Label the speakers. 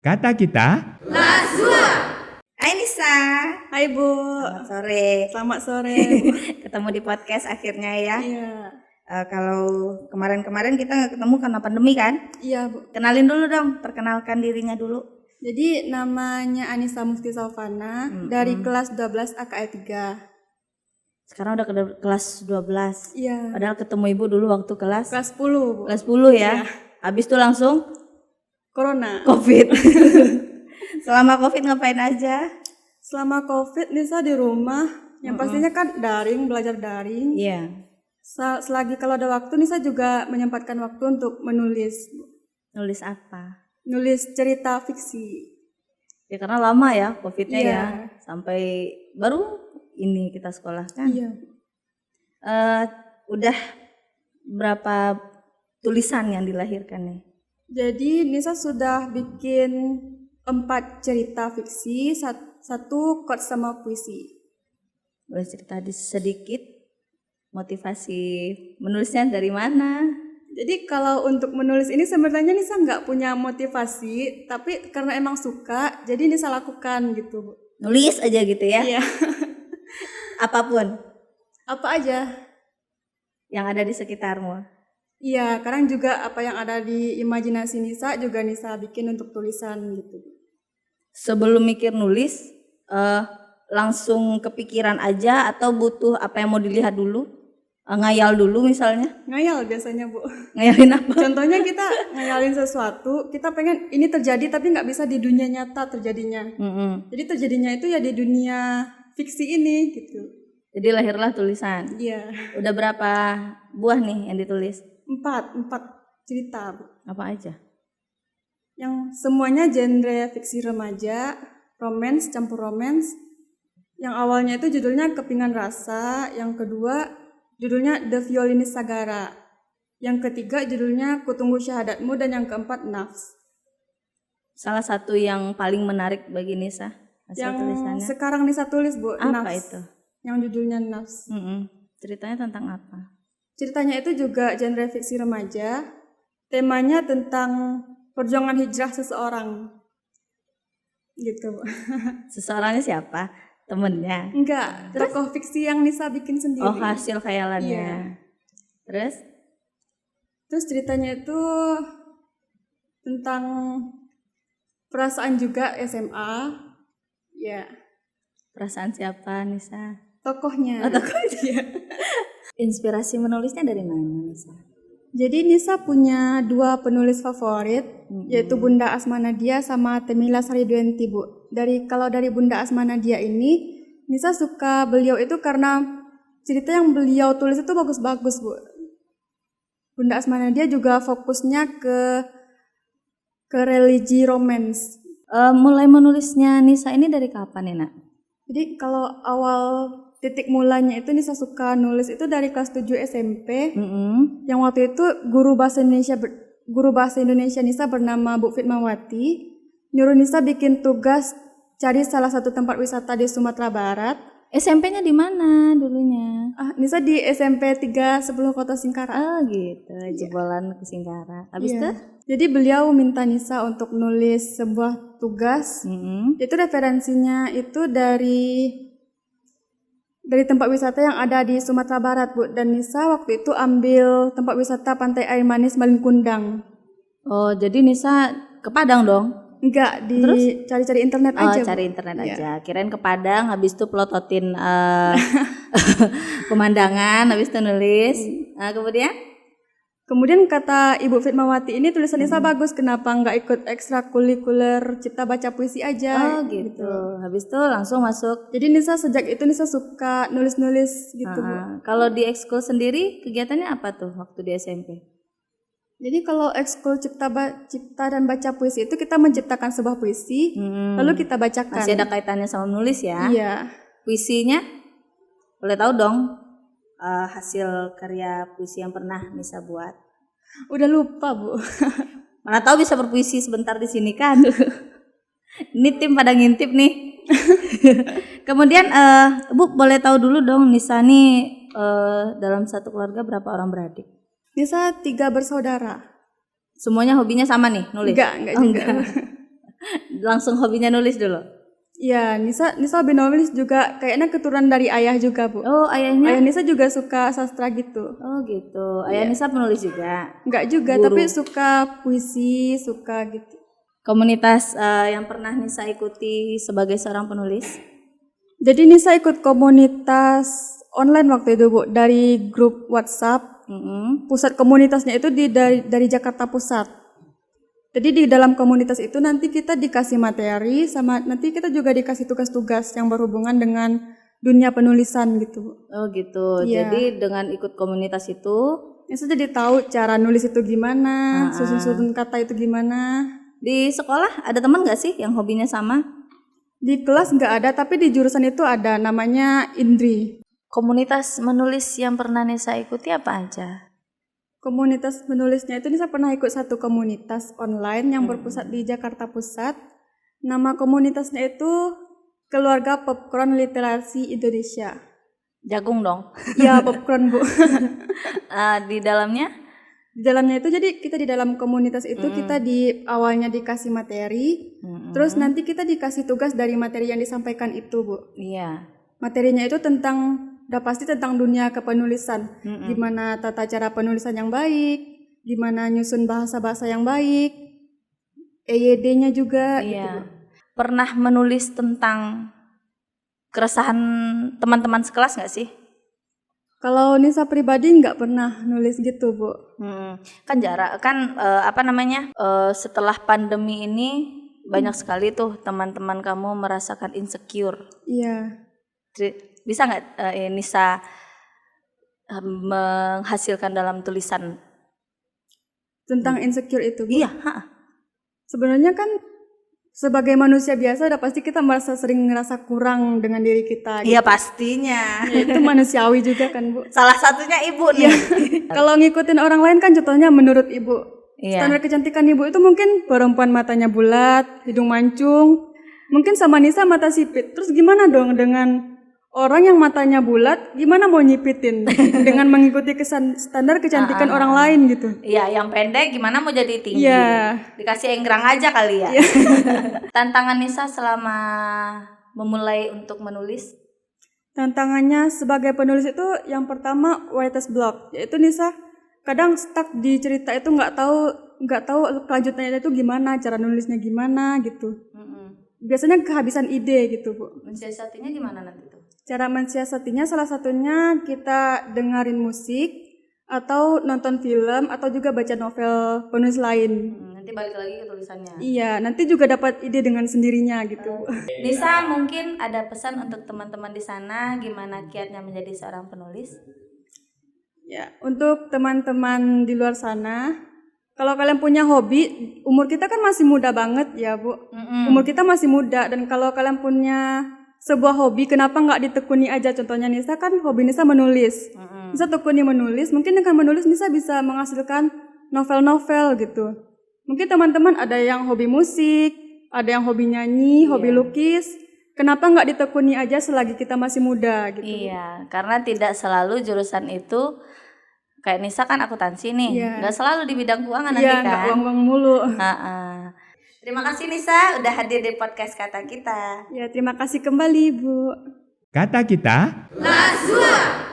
Speaker 1: Kata kita,
Speaker 2: Hai Nisa.
Speaker 3: Hai Bu.
Speaker 2: Selamat sore.
Speaker 3: Selamat sore.
Speaker 2: Ketemu di podcast akhirnya ya.
Speaker 3: Iya.
Speaker 2: Kalau kemarin-kemarin kita nggak ketemu karena pandemi kan.
Speaker 3: Iya Bu.
Speaker 2: Kenalin dulu dong, perkenalkan dirinya dulu.
Speaker 3: Jadi namanya Anissa Mufti Saufana dari kelas 12 AKE 3.
Speaker 2: Sekarang udah ke kelas 12.
Speaker 3: Iya.
Speaker 2: Padahal ketemu ibu dulu waktu kelas
Speaker 3: Kelas 10 Bu.
Speaker 2: kelas 10 ya.
Speaker 3: Iya.
Speaker 2: Habis itu langsung
Speaker 3: Corona.
Speaker 2: COVID. Selama COVID ngapain aja?
Speaker 3: Selama COVID Nisa di rumah. Yang pastinya kan daring, belajar daring.
Speaker 2: Iya.
Speaker 3: Selagi kalau ada waktu Nisa juga menyempatkan waktu untuk menulis.
Speaker 2: Nulis apa?
Speaker 3: Nulis cerita fiksi.
Speaker 2: Ya karena lama ya COVID-nya
Speaker 3: Iya.
Speaker 2: ya. Sampai baru ini kita sekolah kan.
Speaker 3: Iya.
Speaker 2: Udah berapa tulisan yang dilahirkan nih?
Speaker 3: Jadi Nisa sudah bikin 4 cerita fiksi, satu quote sama puisi.
Speaker 2: Boleh cerita sedikit motivasi menulisnya dari mana?
Speaker 3: Jadi kalau untuk menulis ini sebenarnya Nisa nggak punya motivasi, tapi karena emang suka, jadi Nisa lakukan gitu Bu.
Speaker 2: Nulis aja gitu ya?
Speaker 3: Iya.
Speaker 2: Apapun
Speaker 3: Apa aja?
Speaker 2: yang ada di sekitarmu.
Speaker 3: Iya, kadang juga apa yang ada di imajinasi Nisa juga Nisa bikin untuk tulisan gitu.
Speaker 2: Sebelum mikir nulis, langsung kepikiran aja atau butuh apa yang mau dilihat dulu? Ngayal dulu misalnya?
Speaker 3: Ngayal biasanya Bu.
Speaker 2: Ngayalin apa?
Speaker 3: Contohnya kita ngayalin sesuatu, kita pengen ini terjadi tapi nggak bisa di dunia nyata terjadinya. Jadi terjadinya itu ya di dunia fiksi ini gitu.
Speaker 2: Jadi lahirlah tulisan.
Speaker 3: Iya.
Speaker 2: Udah berapa buah nih yang ditulis?
Speaker 3: 4 cerita Bu.
Speaker 2: Apa aja?
Speaker 3: Yang semuanya genre fiksi remaja, romance, campur romance. Yang awalnya itu judulnya Kepingan Rasa, yang kedua judulnya The Violinist Sagara, yang ketiga judulnya Kutunggu Syahadatmu, dan yang keempat Nafs.
Speaker 2: Salah satu yang paling menarik bagi Nisa hasil
Speaker 3: Yang
Speaker 2: tulisannya.
Speaker 3: sekarang Nisa tulis Bu,
Speaker 2: Apa
Speaker 3: Nafs.
Speaker 2: itu?
Speaker 3: Yang judulnya Nafs.
Speaker 2: Ceritanya tentang apa?
Speaker 3: Ceritanya itu juga genre fiksi remaja. Temanya tentang perjuangan hijrah seseorang. Gitu Bu.
Speaker 2: Seseorangnya siapa? Temennya?
Speaker 3: Enggak, tokoh fiksi yang Nisa bikin sendiri.
Speaker 2: Oh, hasil khayalannya.
Speaker 3: Iya. Terus ceritanya itu tentang perasaan juga SMA. Ya,
Speaker 2: Perasaan siapa Nisa?
Speaker 3: tokohnya.
Speaker 2: Oh, tokohnya. Inspirasi menulisnya dari mana Nisa?
Speaker 3: Jadi Nisa punya 2 penulis favorit, yaitu Bunda Asma Nadia sama Temila Sariduenti Bu. Kalau dari Bunda Asma Nadia ini, Nisa suka beliau itu karena cerita yang beliau tulis itu bagus-bagus Bu. Bunda Asma Nadia juga fokusnya ke religi romance.
Speaker 2: Mulai menulisnya Nisa ini dari kapan nih Nak?
Speaker 3: Jadi kalau awal titik mulanya itu Nisa suka nulis itu dari kelas 7 SMP. Yang waktu itu guru bahasa Indonesia Nisa bernama Bu Fitmawati nyuruh Nisa bikin tugas cari salah satu tempat wisata di Sumatera Barat.
Speaker 2: SMP-nya di mana dulunya?
Speaker 3: Nisa di SMP 3 10 Kota Singkara.
Speaker 2: Oh gitu, jebolan ke Singkara. Habis itu?
Speaker 3: Jadi beliau minta Nisa untuk nulis sebuah tugas. Itu referensinya itu dari tempat wisata yang ada di Sumatera Barat Bu. Dan Nisa waktu itu ambil tempat wisata Pantai Air Manis Malin
Speaker 2: Oh, jadi Nisa ke Padang dong?
Speaker 3: Enggak, cari-cari internet aja.
Speaker 2: Oh, cari internet aja. Kirain ke Padang, habis itu pelototin pemandangan, habis itu nulis. Nah, kemudian
Speaker 3: kata Ibu Fitmawati ini tulisan Nisa bagus, kenapa nggak ikut ekstrakurikuler cipta baca puisi aja?
Speaker 2: Oh gitu. Habis itu langsung masuk.
Speaker 3: Jadi sejak itu Nisa suka nulis-nulis gitu Bu.
Speaker 2: Kalau di ekskul sendiri kegiatannya apa tuh waktu di SMP?
Speaker 3: Jadi kalau ekskul cipta dan baca puisi itu kita menciptakan sebuah puisi, lalu kita bacakan.
Speaker 2: Masih ada kaitannya sama menulis ya?
Speaker 3: Iya.
Speaker 2: Puisinya boleh tahu dong hasil karya puisi yang pernah Nisa buat?
Speaker 3: Udah lupa Bu.
Speaker 2: Mana tahu bisa berpuisi sebentar di sini kan? Ini tim pada ngintip nih. Kemudian Bu boleh tahu dulu dong Nisa nih dalam satu keluarga berapa orang beradik?
Speaker 3: Nisa 3 bersaudara.
Speaker 2: Semuanya hobinya sama nih, nulis?
Speaker 3: Enggak juga.
Speaker 2: langsung hobinya nulis dulu?
Speaker 3: Iya, Nisa lebih nulis juga kayaknya keturunan dari ayah juga, Bu.
Speaker 2: Oh, ayahnya?
Speaker 3: Ayah Nisa juga suka sastra gitu.
Speaker 2: Oh gitu. Ayah Nisa penulis juga?
Speaker 3: Enggak juga,
Speaker 2: Guru.
Speaker 3: tapi suka puisi, suka gitu.
Speaker 2: Komunitas yang pernah Nisa ikuti sebagai seorang penulis?
Speaker 3: Jadi Nisa ikut komunitas online waktu itu, Bu, dari grup WhatsApp. Pusat komunitasnya itu dari Jakarta Pusat. Jadi di dalam komunitas itu nanti kita dikasih materi sama nanti kita juga dikasih tugas-tugas yang berhubungan dengan dunia penulisan gitu.
Speaker 2: Oh gitu.
Speaker 3: Iya.
Speaker 2: Jadi dengan ikut komunitas itu,
Speaker 3: Nisa jadi tahu cara nulis itu gimana, susun-susun kata itu gimana.
Speaker 2: di sekolah ada teman nggak sih yang hobinya sama?
Speaker 3: Di kelas nggak ada, tapi di jurusan itu ada, namanya Indri.
Speaker 2: Komunitas menulis yang pernah Nisa ikuti apa aja?
Speaker 3: Komunitas menulisnya itu Nisa pernah ikut satu komunitas online yang berpusat di Jakarta Pusat. Nama komunitasnya itu Keluarga Popcorn Literasi Indonesia.
Speaker 2: Jagung dong.
Speaker 3: Ya, popcorn, Bu.
Speaker 2: Di dalamnya?
Speaker 3: Di dalamnya itu jadi kita di dalam komunitas itu kita di awalnya dikasih materi, terus nanti kita dikasih tugas dari materi yang disampaikan itu, Bu.
Speaker 2: Iya.
Speaker 3: Materinya itu udah pasti tentang dunia kepenulisan, gimana tata cara penulisan yang baik, gimana nyusun bahasa-bahasa yang baik, EYD-nya juga.
Speaker 2: Iya.
Speaker 3: Gitu, Bu.
Speaker 2: Pernah menulis tentang keresahan teman-teman sekelas nggak sih?
Speaker 3: Kalau Nisa pribadi nggak pernah nulis gitu, Bu.
Speaker 2: Kan setelah pandemi ini banyak sekali tuh teman-teman kamu merasakan insecure.
Speaker 3: Iya.
Speaker 2: Bisa nggak Nisa menghasilkan dalam tulisan
Speaker 3: Tentang insecure itu, Bu.
Speaker 2: Iya.
Speaker 3: Sebenarnya kan sebagai manusia biasa udah pasti kita sering ngerasa kurang dengan diri kita.
Speaker 2: Iya pastinya.
Speaker 3: Ya, itu manusiawi juga kan, Bu.
Speaker 2: Salah satunya ibu nih.
Speaker 3: Kalau ngikutin orang lain kan contohnya menurut Ibu.
Speaker 2: Iya.
Speaker 3: Standar kecantikan Ibu itu mungkin perempuan matanya bulat, hidung mancung. Mungkin sama Nisa mata sipit. Terus gimana dong dengan orang yang matanya bulat, gimana mau nyipitin dengan mengikuti standar kecantikan orang lain gitu?
Speaker 2: Iya, yang pendek gimana mau jadi tinggi?
Speaker 3: Iya.
Speaker 2: Dikasih enggrang aja kali ya. Tantangan Nisa selama memulai untuk menulis?
Speaker 3: Tantangannya sebagai penulis itu yang pertama writer's block, yaitu Nisa kadang stuck di cerita itu nggak tahu kelanjutannya itu gimana, cara nulisnya gimana gitu. Biasanya kehabisan ide gitu, Bu.
Speaker 2: Mensiasatinya gimana nanti tuh?
Speaker 3: Cara mensiasatinya salah satunya kita dengerin musik atau nonton film atau juga baca novel penulis lain.
Speaker 2: Nanti balik lagi ke tulisannya.
Speaker 3: Iya, nanti juga dapat ide dengan sendirinya gitu.
Speaker 2: Nisa mungkin ada pesan untuk teman-teman di sana gimana kiatnya menjadi seorang penulis?
Speaker 3: Ya, untuk teman-teman di luar sana, kalau kalian punya hobi, umur kita kan masih muda banget ya, Bu. Umur kita masih muda dan kalau kalian punya sebuah hobi, kenapa nggak ditekuni aja? Contohnya Nisa kan hobi Nisa menulis. Nisa tekuni menulis, mungkin dengan menulis Nisa bisa menghasilkan novel-novel gitu. Mungkin teman-teman ada yang hobi musik, ada yang hobi nyanyi, hobi lukis. Kenapa nggak ditekuni aja selagi kita masih muda gitu?
Speaker 2: Iya, karena tidak selalu jurusan itu kayak Nisa kan akuntansi nih, nggak selalu di bidang keuangan nanti kan?
Speaker 3: Iya, nggak uang-uang mulu.
Speaker 2: Terima kasih Nisa udah hadir di podcast Kata Kita.
Speaker 3: Ya, terima kasih kembali, Bu.
Speaker 1: Kata kita
Speaker 4: Lazua.